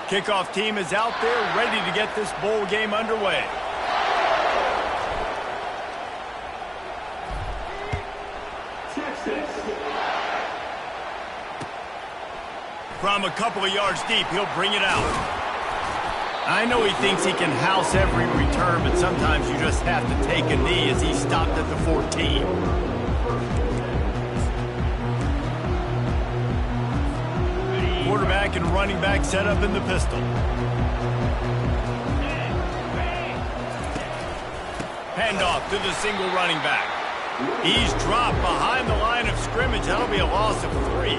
Kickoff team is out there ready to get this bowl game underway. From a couple of yards deep, he'll bring it out. I know he thinks he can house every return, but sometimes you just have to take a knee as he stopped at the 14. Quarterback and running back set up in the pistol. Handoff to the single running back. He's dropped behind the line of scrimmage. That'll be a loss of 3.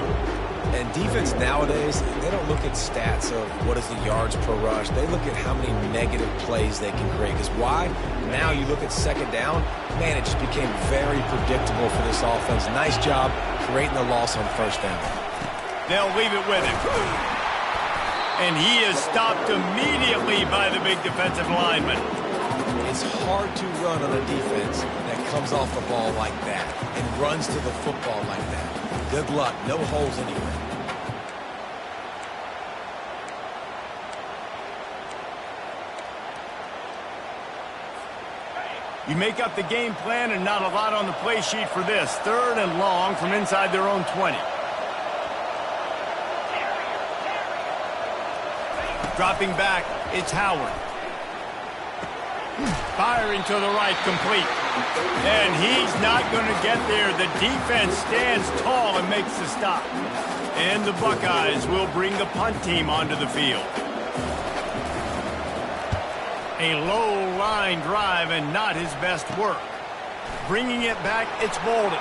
And defense nowadays, they don't look at stats of what is the yards per rush. They look at how many negative plays they can create. Because why? Now you look at second down, man, it just became very predictable for this offense. Nice job creating the loss on first down. They'll leave it with him. And he is stopped immediately by the big defensive lineman. It's hard to run on a defense that comes off the ball like that and runs to the football like that. Good luck. No holes anywhere. You make up the game plan and not a lot on the play sheet for this. 3rd and long from inside their own 20. Dropping back, it's Howard. Firing to the right, complete. And he's not going to get there. The defense stands tall and makes the stop. And the Buckeyes will bring the punt team onto the field. A low line drive and not his best work. Bringing it back, it's Bolden.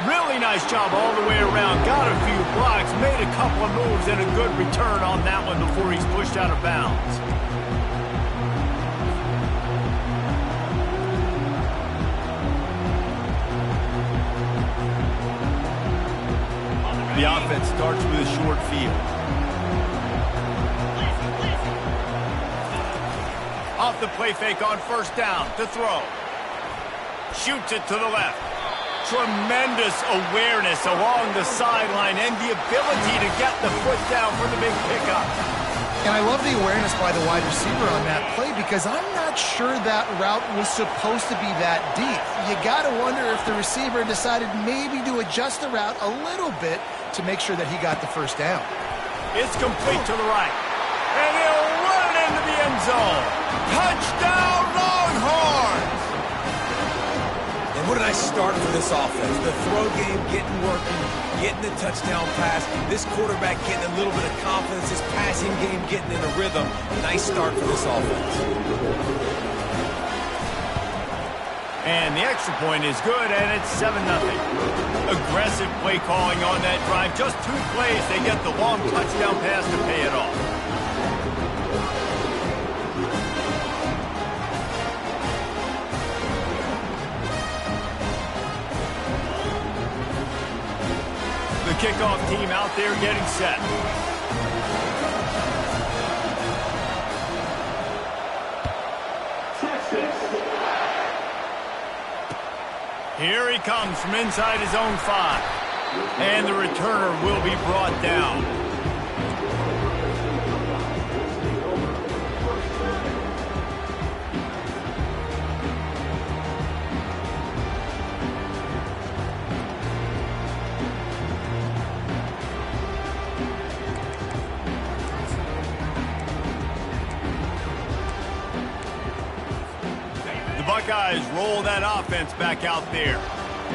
Really nice job all the way around. Got a few blocks, made a couple of moves, and a good return on that one before he's pushed out of bounds. The offense starts with a short field. Off the play fake on first down to throw. Shoots it to the left. Tremendous awareness along the sideline and the ability to get the foot down for the big pickup. And I love the awareness by the wide receiver on that play because I'm not sure that route was supposed to be that deep. You got to wonder if the receiver decided maybe to adjust the route a little bit to make sure that he got the first down. It's complete to the right. And he'll run it into the end zone. Touchdown, Longhorns! And what a nice start for this offense. The throw game getting working, getting the touchdown pass. This quarterback getting a little bit of confidence. This passing game getting in a rhythm. Nice start for this offense. And the extra point is good, and it's 7-0. Aggressive play calling on that drive. Just 2 plays, they get the long touchdown pass to pay it off. The kickoff team out there getting set. Here he comes from inside his own 5. And the returner will be brought down. Buckeyes roll that offense back out there.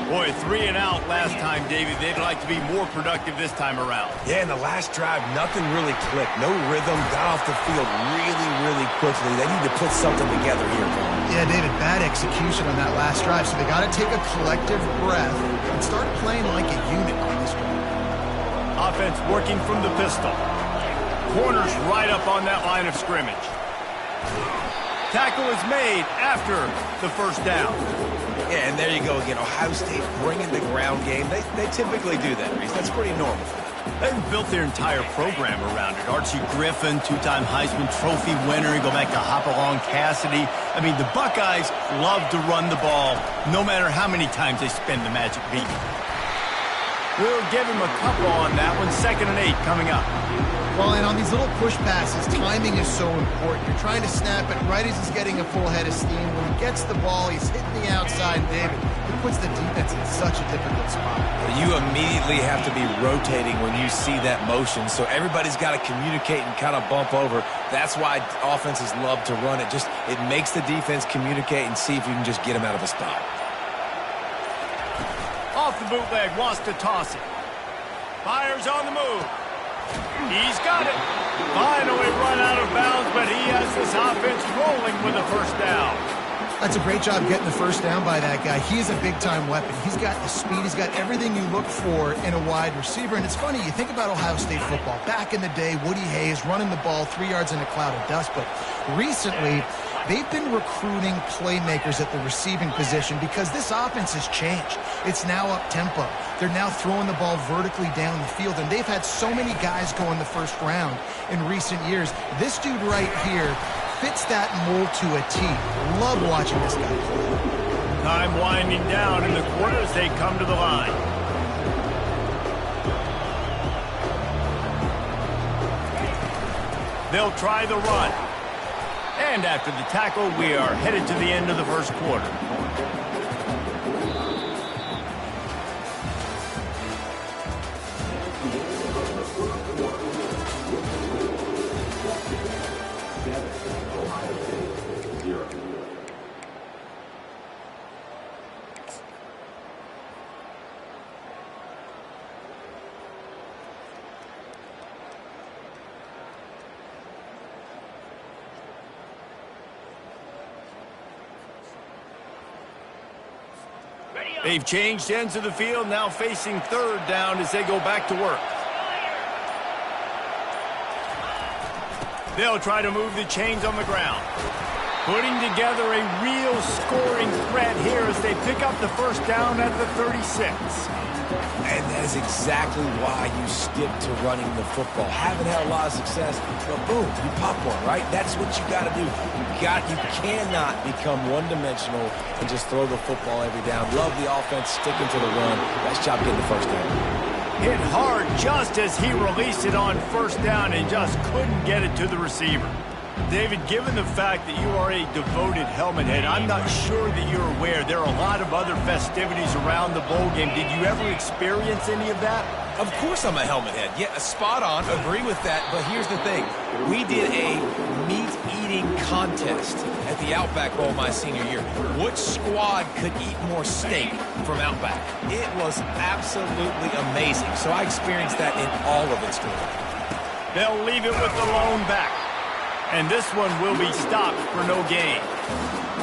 Boy, 3 and out last time, David. They'd like to be more productive this time around. Yeah, in the last drive, nothing really clicked. No rhythm, got off the field really quickly. They need to put something together here, Paul. Yeah, David, bad execution on that last drive, so they got to take a collective breath and start playing like a unit on this one. Offense working from the pistol. Corners right up on that line of scrimmage. Tackle is made after the first down. Yeah, and there you go again. Ohio State bringing the ground game. They typically do that, Reese. That's pretty normal. They've built their entire program around it. Archie Griffin, 2-time Heisman Trophy winner. You go back to Hopalong Cassidy. I mean, the Buckeyes love to run the ball no matter how many times they spend the magic beat. We'll give him a couple on that one. 2nd and 8 coming up. Well, and on these little push passes, timing is so important. You're trying to snap it right as he's getting a full head of steam. When he gets the ball, he's hitting the outside, David. It puts the defense in such a difficult spot. You immediately have to be rotating when you see that motion, so everybody's got to communicate and kind of bump over. That's why offenses love to run it. It makes the defense communicate and see if you can just get him out of a spot. Off the bootleg, wants to toss it. Fires on the move. He's got it. Finally run out of bounds, but he has this offense rolling with a first down. That's a great job getting the first down by that guy. He is a big-time weapon. He's got the speed. He's got everything you look for in a wide receiver. And it's funny, you think about Ohio State football. Back in the day, Woody Hayes running the ball 3 yards in a cloud of dust. But recently, they've been recruiting playmakers at the receiving position because this offense has changed. It's now up-tempo. They're now throwing the ball vertically down the field, and they've had so many guys go in the first round in recent years. This dude right here fits that mold to a T. Love watching this guy play. Time winding down in the quarter as they come to the line. They'll try the run. And after the tackle, we are headed to the end of the first quarter. They've changed ends of the field, now facing 3rd down as they go back to work. They'll try to move the chains on the ground. Putting together a real scoring threat here as they pick up the first down at the 36. And that is exactly why you stick to running the football. Haven't had a lot of success, but boom, you pop one, right? That's what you got to do. You cannot become one-dimensional and just throw the football every down. Love the offense sticking to the run. Nice job getting the first down. Hit hard just as he released it on first down and just couldn't get it to the receiver. David, given the fact that you are a devoted helmet head, I'm not sure that you're aware there are a lot of other festivities around the bowl game. Did you ever experience any of that? Of course I'm a helmet head. Yeah, spot on. Agree with that. But here's the thing. We did a meat-eating contest at the Outback Bowl my senior year. Which squad could eat more steak from Outback? It was absolutely amazing. So I experienced that in all of its glory. They'll leave it with the lone back. And this one will be stopped for no gain.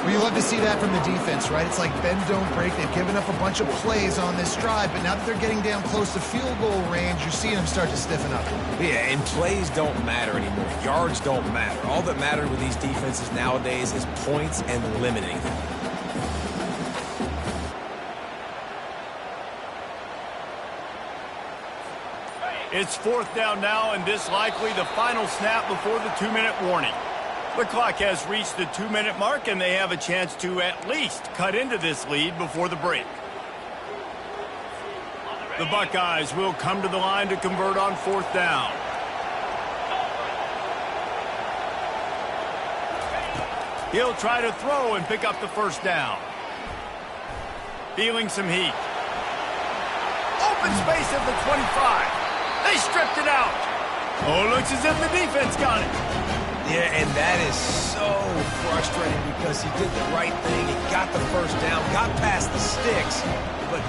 Well, you love to see that from the defense, right? It's like bend, don't break. They've given up a bunch of plays on this drive, but now that they're getting down close to field goal range, you're seeing them start to stiffen up. Yeah, and plays don't matter anymore. Yards don't matter. All that matters with these defenses nowadays is points and limiting them. It's 4th down now, and this likely the final snap before the 2-minute warning. The clock has reached the 2-minute mark, and they have a chance to at least cut into this lead before the break. The Buckeyes will come to the line to convert on 4th down. He'll try to throw and pick up the first down. Feeling some heat. Open space at the 25. They stripped it out. Oh, looks as if the defense got it. Yeah, and that is so frustrating because he did the right thing. He got the first down, got past the sticks, but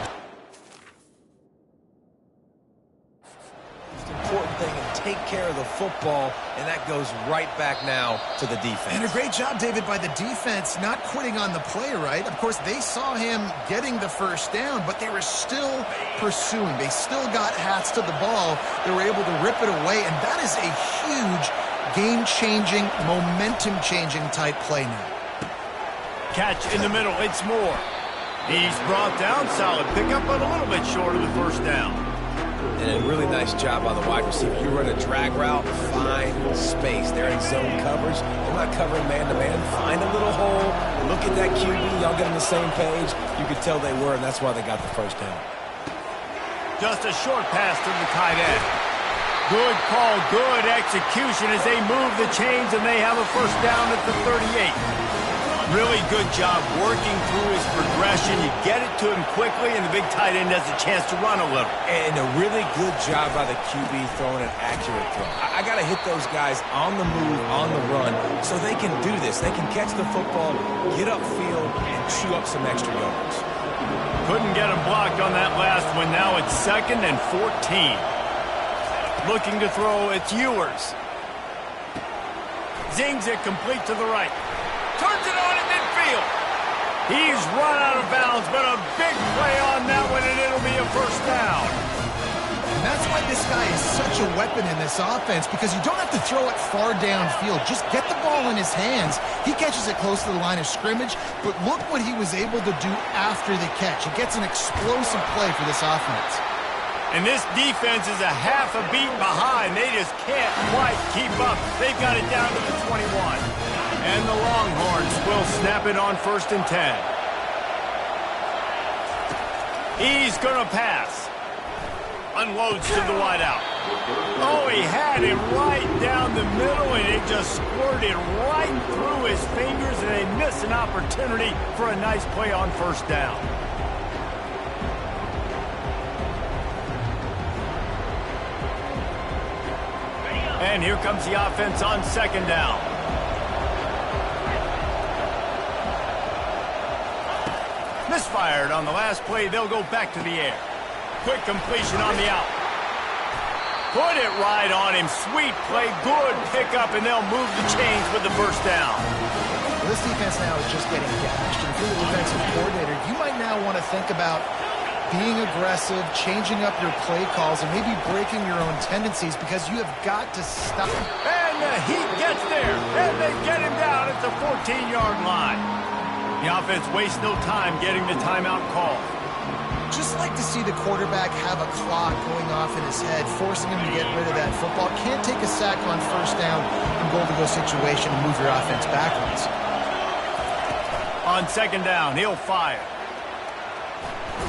the important thing is take care of the football, and that goes right back now to the defense. And a great job, David, by the defense not quitting on the play, right? Of course, they saw him getting the first down, but they were still pursuing. They still got hats to the ball. They were able to rip it away, and that is a huge game-changing, momentum-changing type play now. Catch in the middle. It's Moore. He's brought down. Solid pickup, but a little bit short of the first down. And a really nice job by the wide receiver. You run a drag route, find space. They're in zone coverage. They're not covering man-to-man. Find a little hole. Look at that QB. Y'all get on the same page. You could tell they were, and that's why they got the first down. Just a short pass to the tight end. Good call, good execution as they move the chains, and they have a first down at the 38. Really good job working through his progression. You get it to him quickly, and the big tight end has a chance to run a little. And a really good job by the QB throwing an accurate throw. I got to hit those guys on the move, on the run, so they can do this. They can catch the football, get upfield, and chew up some extra yards. Couldn't get him blocked on that last one. Now it's 2nd and 14. Looking to throw, it's Ewers. Zings it complete to the right. Turns it on in midfield. He's run out of bounds, but a big play on that one, and it'll be a first down. And that's why this guy is such a weapon in this offense, because you don't have to throw it far downfield. Just get the ball in his hands. He catches it close to the line of scrimmage, but look what he was able to do after the catch. It gets an explosive play for this offense. And this defense is a half a beat behind. They just can't quite keep up. They've got it down to the 21. And the Longhorns will snap it on 1st and 10. He's going to pass. Unloads to the wideout. Oh, he had it right down the middle, and it just squirted right through his fingers, and they miss an opportunity for a nice play on first down. And here comes the offense on 2nd down. Misfired on the last play. They'll go back to the air. Quick completion on the out. Put it right on him. Sweet play. Good pickup, and they'll move the chains with the first down. Well, this defense now is just getting gashed. And if you're the defensive coordinator, you might now want to think about being aggressive, changing up your play calls, and maybe breaking your own tendencies, because you have got to stop. And the Heat gets there, and they get him down at the 14-yard line. The offense wastes no time getting the timeout call. Just like to see the quarterback have a clock going off in his head, forcing him to get rid of that football. Can't take a sack on first down in goal-to-go situation and move your offense backwards. On 2nd down, he'll fire.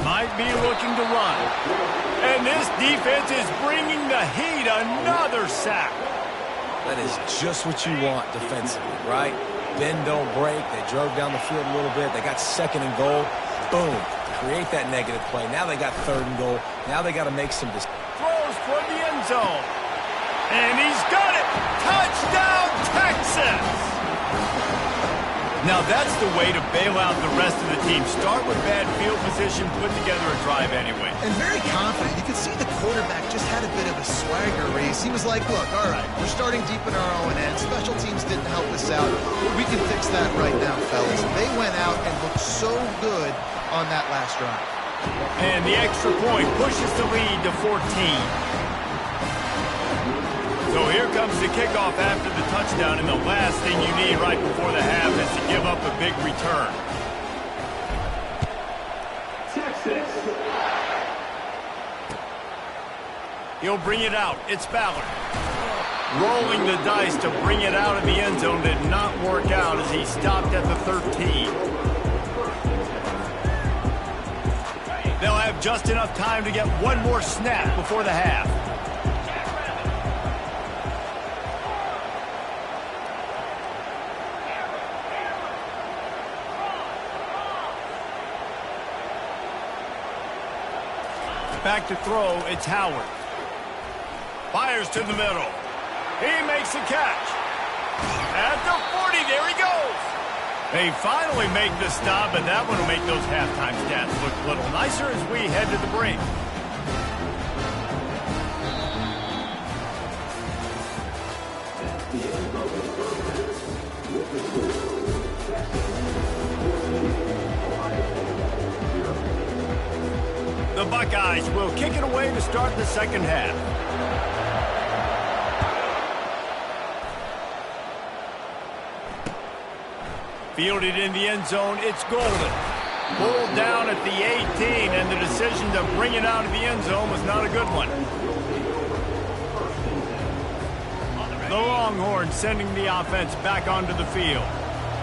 Might be looking to run. And this defense is bringing the Heat another sack. That is just what you want defensively, right? Bend, don't break. They drove down the field a little bit. They got 2nd and goal. Boom. Create that negative play. Now they got 3rd and goal. Now they got to make some decisions. Throws toward the end zone. And he's got it. Touchdown, Texas. Now that's the way to bail out the rest of the team. Start with bad field position, put together a drive anyway. And very confident. You could see the quarterback just had a bit of a swagger race. He was like, look, all right, we're starting deep in our own end. Special teams didn't help us out. We can fix that right now, fellas. They went out and looked so good on that last drive. And the extra point pushes the lead to 14. So here comes the kickoff after the touchdown, and the last thing you need right before the half is to give up a big return. Texas. He'll bring it out. It's Ballard. Rolling the dice to bring it out of the end zone did not work out as he stopped at the 13. They'll have just enough time to get one more snap before the half. Back to throw, it's Howard. Fires to the middle. He makes the catch. At the 40, there he goes. They finally make the stop, and that one will make those halftime stats look a little nicer as we head to the break. The Buckeyes will kick it away to start the second half. Fielded in the end zone, it's Golden. Pulled down at the 18, and the decision to bring it out of the end zone was not a good one. The Longhorns sending the offense back onto the field.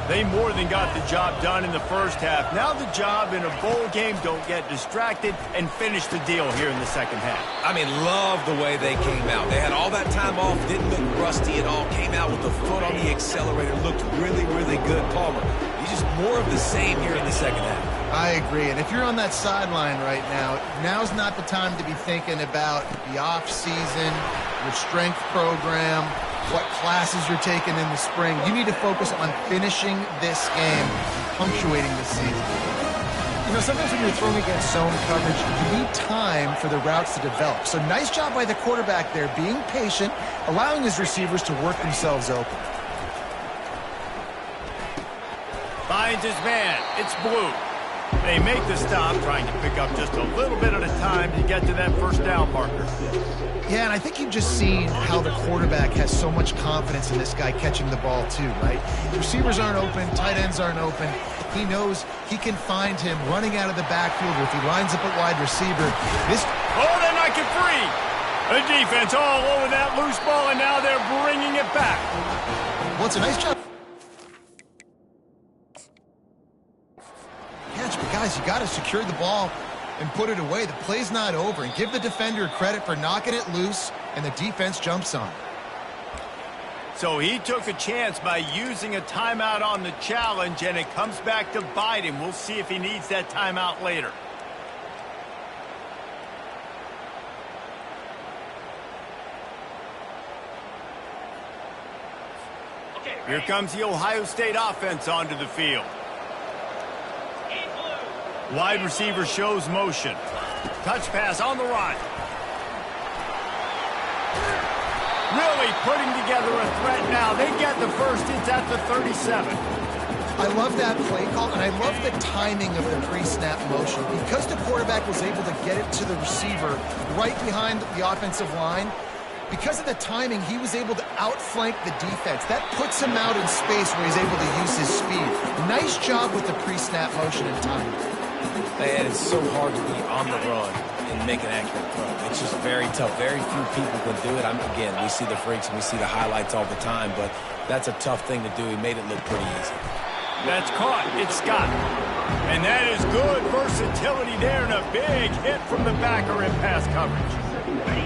They more than got the job done in the first half. Now the job in a bowl game, don't get distracted and finish the deal here in the second half. I mean, love the way they came out. They had all that time off, didn't look rusty at all, came out with the foot on the accelerator, looked really, really good. Palmer, he's just more of the same here in the second half. I agree, and if you're on that sideline right now, now's not the time to be thinking about the off-season, your strength program, what classes you're taking in the spring. You need to focus on finishing this game, punctuating this season. You know, sometimes when you're throwing against zone coverage, you need time for the routes to develop. So nice job by the quarterback there, being patient, allowing his receivers to work themselves open. Finds his man. It's Blue. They make the stop, trying to pick up just a little bit at a time to get to that first down marker. Yeah, and I think you've just seen how the quarterback has so much confidence in this guy catching the ball too, right? Receivers aren't open, tight ends aren't open. He knows he can find him running out of the backfield, or if he lines up at wide receiver. They're not get free. The defense all over that loose ball, and now they're bringing it back. Well, it's a nice job. But guys, you got to secure the ball and put it away. The play's not over, and give the defender credit for knocking it loose, and the defense jumps on it. So he took a chance by using a timeout on the challenge, and it comes back to bite him. We'll see if he needs that timeout later. Here comes the Ohio State offense onto the field. Wide receiver shows motion. Touch pass on the run. Really putting together a threat now. They get the first. It's at the 37. I love that play call, and I love the timing of the pre-snap motion. Because the quarterback was able to get it to the receiver right behind the offensive line, because of the timing, he was able to outflank the defense. That puts him out in space where he's able to use his speed. Nice job with the pre-snap motion and timing. Man, it's so hard to be on the run and make an accurate throw. It's just very tough. Very few people can do it. Again, we see the freaks and we see the highlights all the time, but that's a tough thing to do. He made it look pretty easy. That's caught. It's Scott. And that is good versatility there, and a big hit from the backer in pass coverage.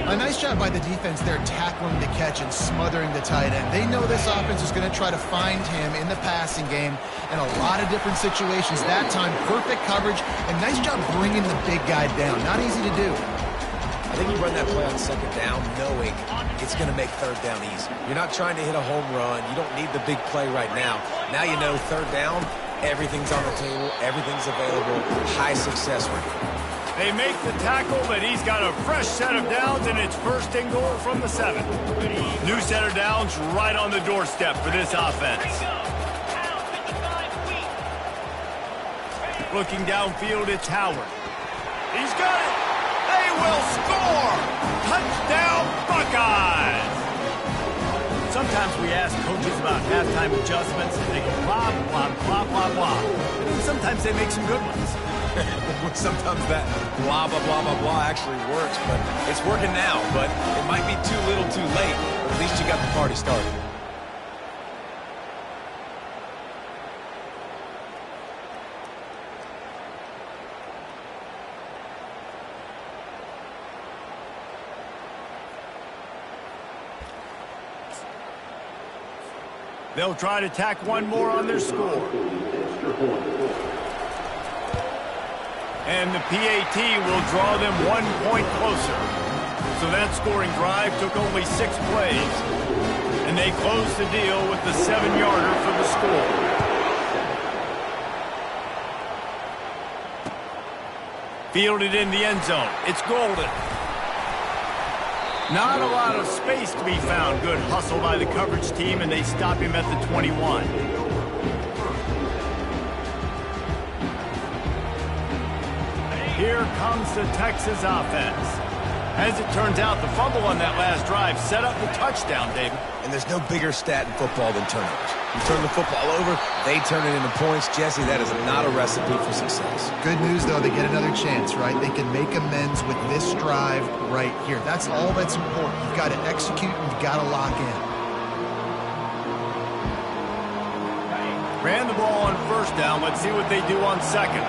A nice job by the defense there, tackling the catch and smothering the tight end. They know this offense is going to try to find him in the passing game in a lot of different situations. That time, perfect coverage, and nice job bringing the big guy down. Not easy to do. I think you run that play on second down knowing it's going to make third down easy. You're not trying to hit a home run. You don't need the big play right now. Now you know third down, everything's on the table, everything's available, high success rate. They make the tackle, but he's got a fresh set of downs, and it's first and goal from the 7. New set of downs right on the doorstep for this offense. Looking downfield, it's Howard. He's got it. They will score. Touchdown, Buckeyes. Sometimes we ask coaches about halftime adjustments, and they go blah, blah, blah, blah, blah. Sometimes they make some good ones. Sometimes that blah, blah, blah, blah, blah actually works, but it's working now. But it might be too little too late, but at least you got the party started. They'll try to tack one more on their score. And the PAT will draw them 1 point closer. So that scoring drive took only 6 plays. And they closed the deal with the 7-yarder for the score. Fielded in the end zone. It's Golden. Not a lot of space to be found. Good hustle by the coverage team, and they stop him at the 21. Here comes the Texas offense. As it turns out, the fumble on that last drive set up the touchdown, David. And there's no bigger stat in football than turnovers. You turn the football over, they turn it into points. Jesse, that is not a recipe for success. Good news, though, they get another chance, right? They can make amends with this drive right here. That's all that's important. You've got to execute and you've got to lock in. Ran the ball on first down. Let's see what they do on second.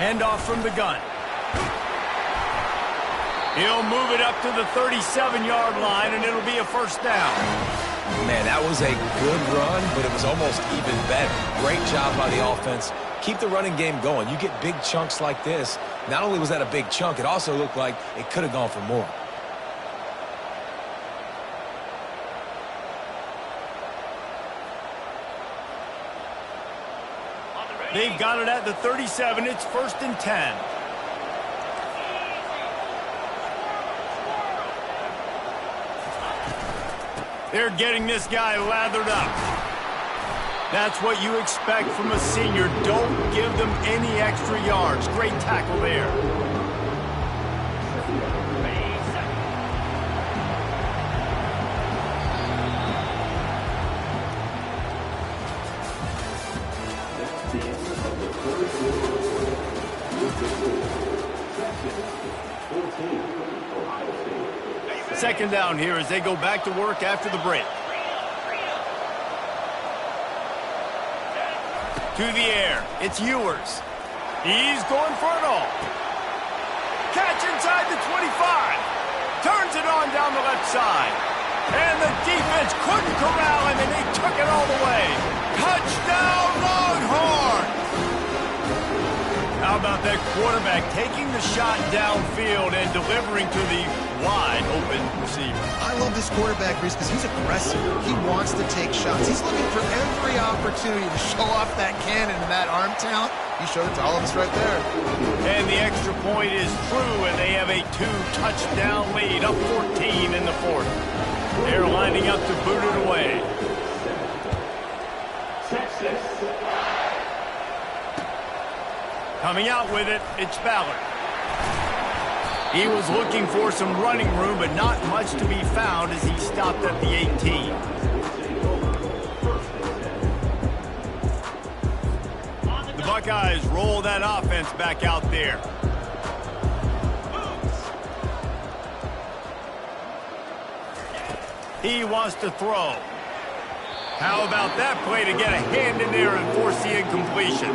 Handoff from the gun. He'll move it up to the 37-yard line, and it'll be a first down. Man, that was a good run, but it was almost even better. Great job by the offense. Keep the running game going. You get big chunks like this. Not only was that a big chunk, it also looked like it could have gone for more. They've got it at the 37. It's 1st and 10. They're getting this guy lathered up. That's what you expect from a senior. Don't give them any extra yards. Great tackle there. Second down here as they go back to work after the break. To the air. It's Ewers. He's going for it all. Catch inside the 25. Turns it on down the left side. And the defense couldn't corral him, and they took it all the way. Touchdown, Longhorns! How about that quarterback taking the shot downfield and delivering to the wide-open receiver? I love this quarterback, Reese, because he's aggressive. He wants to take shots. He's looking for every opportunity to show off that cannon and that arm talent. He showed it to all of us right there. And the extra point is true, and they have a 2-touchdown lead, up 14 in the fourth. They're lining up to boot it away. Coming out with it, it's Ballard. He was looking for some running room, but not much to be found as he stopped at the 18. The Buckeyes roll that offense back out there. He wants to throw. How about that play to get a hand in there and force the incompletion?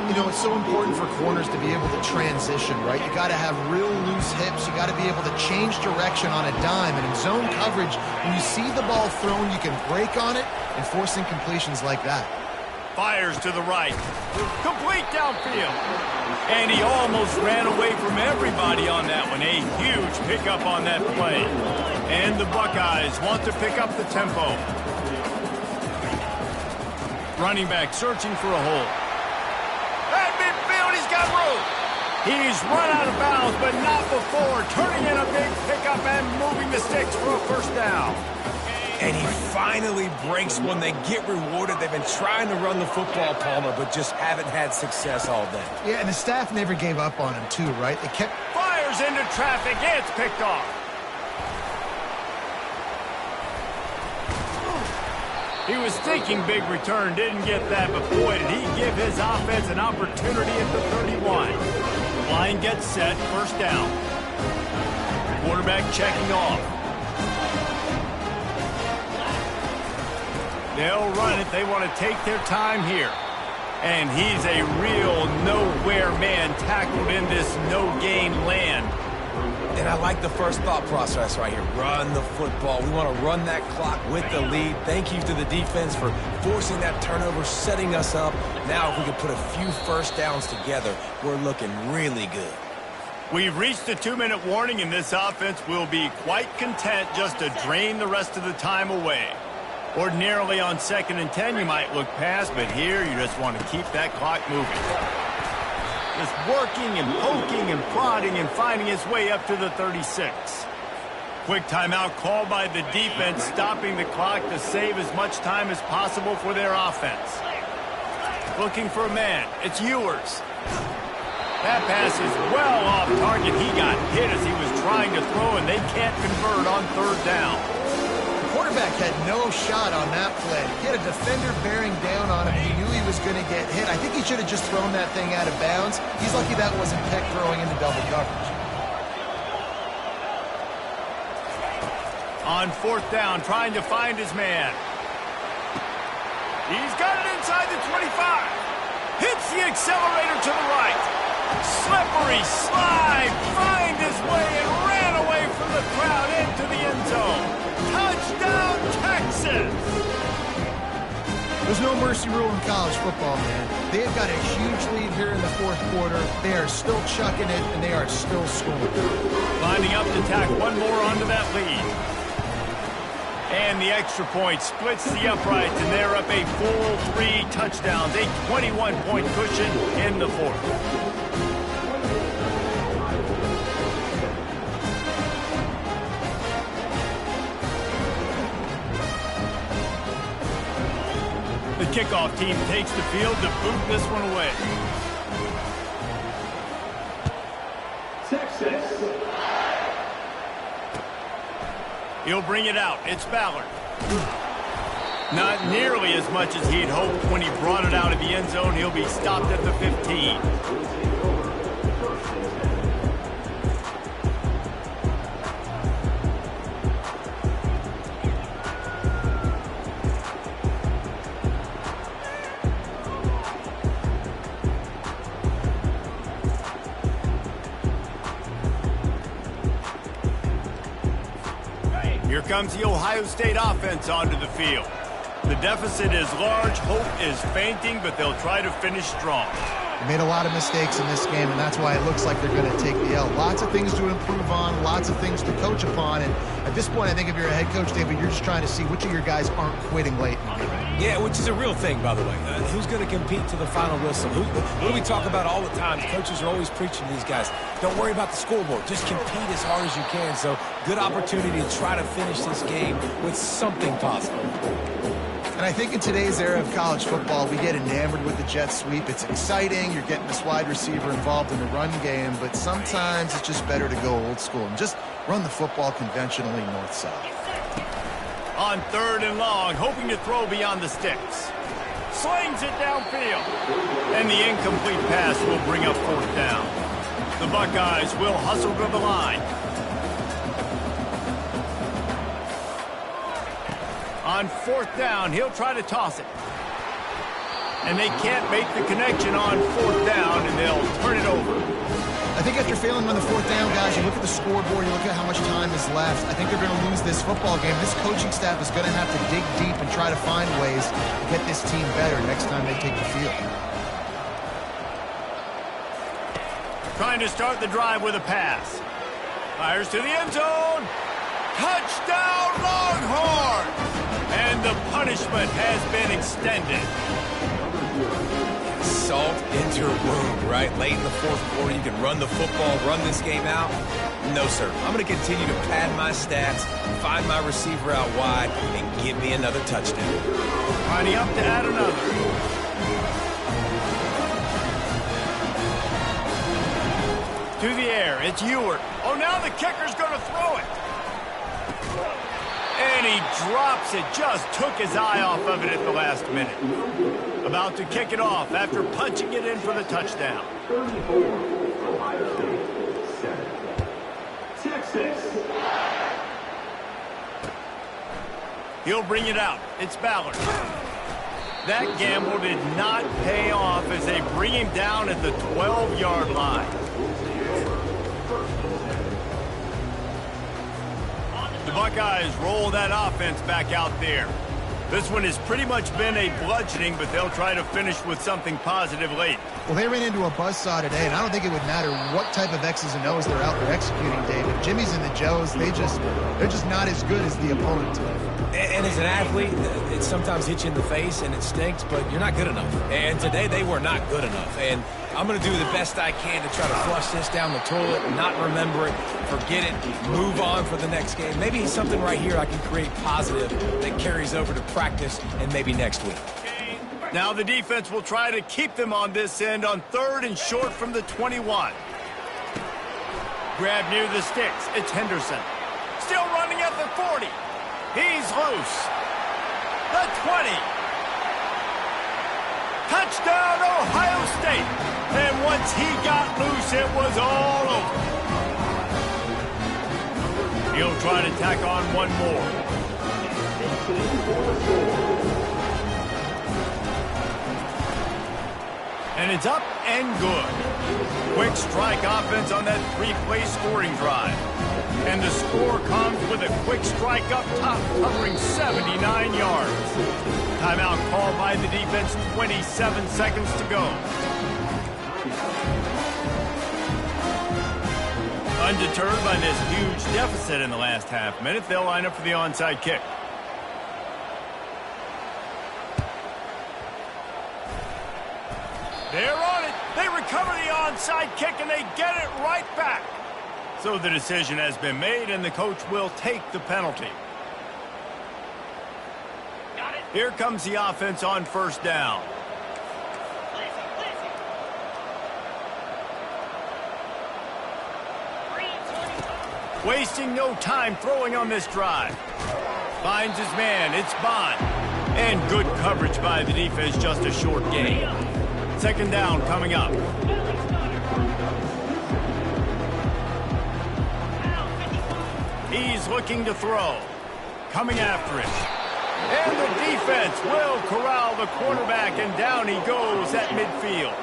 You know, it's so important for corners to be able to transition, right? You got to have real loose hips. You got to be able to change direction on a dime. And in zone coverage, when you see the ball thrown, you can break on it and force incompletions like that. Fires to the right. Complete downfield. And he almost ran away from everybody on that one. A huge pickup on that play. And the Buckeyes want to pick up the tempo. Running back searching for a hole. At midfield, he's got room. He's run out of bounds, but not before. Turning in a big pickup and moving the sticks for a first down. And he finally breaks one. They get rewarded. They've been trying to run the football, Palmer, but just haven't had success all day. Yeah, and the staff never gave up on him, too, right? They kept... Fires into traffic. It's picked off. He was thinking big return, didn't get that, but boy, did he give his offense an opportunity at the 31. Line gets set, first down. Quarterback checking off. They'll run it. They want to take their time here. And he's a real nowhere man tackled in this no-gain land. And I like the first thought process right here. Run the football. We want to run that clock with the lead. Thank you to the defense for forcing that turnover, setting us up. Now if we can put a few first downs together, we're looking really good. We've reached the 2-minute warning, and this offense will be quite content just to drain the rest of the time away. Ordinarily on 2nd and 10, you might look past, but here you just want to keep that clock moving. Just working and poking and prodding and finding its way up to the 36. Quick timeout called by the defense, stopping the clock to save as much time as possible for their offense. Looking for a man. It's Ewers. That pass is well off target. He got hit as he was trying to throw, and they can't convert on 3rd down. Quarterback had no shot on that play. He had a defender bearing down on him. He knew he was going to get hit. I think he should have just thrown that thing out of bounds. He's lucky that wasn't Peck throwing into double coverage. On 4th down, trying to find his man. He's got it inside the 25. Hits the accelerator to the right. Slippery slide. Find his way and ran away from the crowd into the end zone. Touchdown, Texas. There's no mercy rule in college football, man. They've got a huge lead here in the fourth quarter. They are still chucking it, and they are still scoring. Lining up to tack one more onto that lead. And the extra point splits the uprights, and they're up a full 3 touchdowns, a 21-point cushion in the fourth. The kickoff team takes the field to boot this one away. Texas. He'll bring it out. It's Ballard. Not nearly as much as he'd hoped when he brought it out of the end zone. He'll be stopped at the 15. Here comes the Ohio State offense onto the field. The deficit is large, hope is fainting, but they'll try to finish strong. They made a lot of mistakes in this game, and that's why it looks like they're going to take the L. Lots of things to improve on, lots of things to coach upon, and at this point, I think if you're a head coach, David, you're just trying to see which of your guys aren't quitting late in the game. Yeah, which is a real thing, by the way. Who's going to compete to the final whistle? What do we talk about all the time? Coaches are always preaching to these guys. Don't worry about the scoreboard. Just compete as hard as you can. So, good opportunity to try to finish this game with something positive. And I think in today's era of college football, we get enamored with the jet sweep. It's exciting. You're getting this wide receiver involved in the run game, but sometimes it's just better to go old school and just run the football conventionally north-south. On 3rd and long, hoping to throw beyond the sticks. Slings it downfield. And the incomplete pass will bring up 4th down. The Buckeyes will hustle to the line. On 4th down, he'll try to toss it. And they can't make the connection on 4th down, and they'll turn it over. I think after failing on the 4th down, guys, you look at the scoreboard, you look at how much time is left. I think they're going to lose this football game. This coaching staff is going to have to dig deep and try to find ways to get this team better next time they take the field. Trying to start the drive with a pass. Fires to the end zone. Touchdown, Longhorns! And the punishment has been extended. Salt into your wound, right? Late in the fourth quarter, you can run the football, run this game out. No, sir. I'm going to continue to pad my stats, find my receiver out wide, and give me another touchdown. Lining up to add another. To the air, it's Ewert. Oh, now the kicker's going to throw it. And he drops it, just took his eye off of it at the last minute. About to kick it off after punching it in for the touchdown. 34, Ohio State, 7. Texas. He'll bring it out. It's Ballard. That gamble did not pay off as they bring him down at the 12-yard line. The Buckeyes roll that offense back out there. This one has pretty much been a bludgeoning, but they'll try to finish with something positive late. Well, they ran into a buzzsaw today, and I don't think it would matter what type of X's and O's they're out there executing, David. Jimmy's and the Joes, they're just not as good as the opponent today. And as an athlete, it sometimes hits you in the face and it stinks, but you're not good enough. And today they were not good enough. And I'm going to do the best I can to try to flush this down the toilet, not remember it, forget it, move on for the next game. Maybe something right here I can create positive that carries over to practice and maybe next week. Now the defense will try to keep them on this end on 3rd and short from the 21. Grab near the sticks. It's Henderson. Still running at the 40. He's loose. The 20. Touchdown, Ohio State. And once he got loose, it was all over. He'll try to tack on one more. And it's up and good. Quick strike offense on that three-play scoring drive. And the score comes with a quick strike up top covering 79 yards. Timeout called by the defense, 27 seconds to go. Undeterred by this huge deficit in the last half minute, they'll line up for the onside kick. They're on it. They recover the onside kick, and they get it right back. So the decision has been made, and the coach will take the penalty. Here comes the offense on first down. Wasting no time throwing on this drive. Finds his man. It's Bond. And good coverage by the defense, just a short gain. Second down coming up. He's looking to throw. Coming after it. And the defense will corral the quarterback, and down he goes at midfield.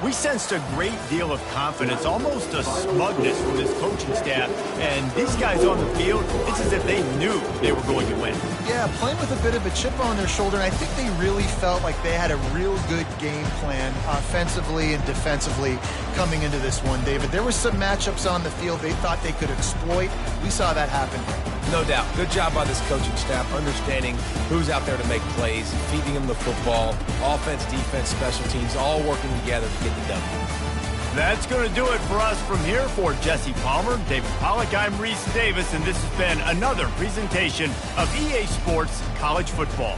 We sensed a great deal of confidence, almost a smugness from this coaching staff. And these guys on the field, it's as if they knew they were going to win. Yeah, playing with a bit of a chip on their shoulder. And I think they really felt like they had a real good game plan offensively and defensively coming into this one, David. There were some matchups on the field they thought they could exploit. We saw that happen. No doubt. Good job by this coaching staff, understanding who's out there to make plays, feeding them the football, offense, defense, special teams, all working together to get the W. That's going to do it for us from here. For Jesse Palmer, David Pollack, I'm Reese Davis, and this has been another presentation of EA Sports College Football.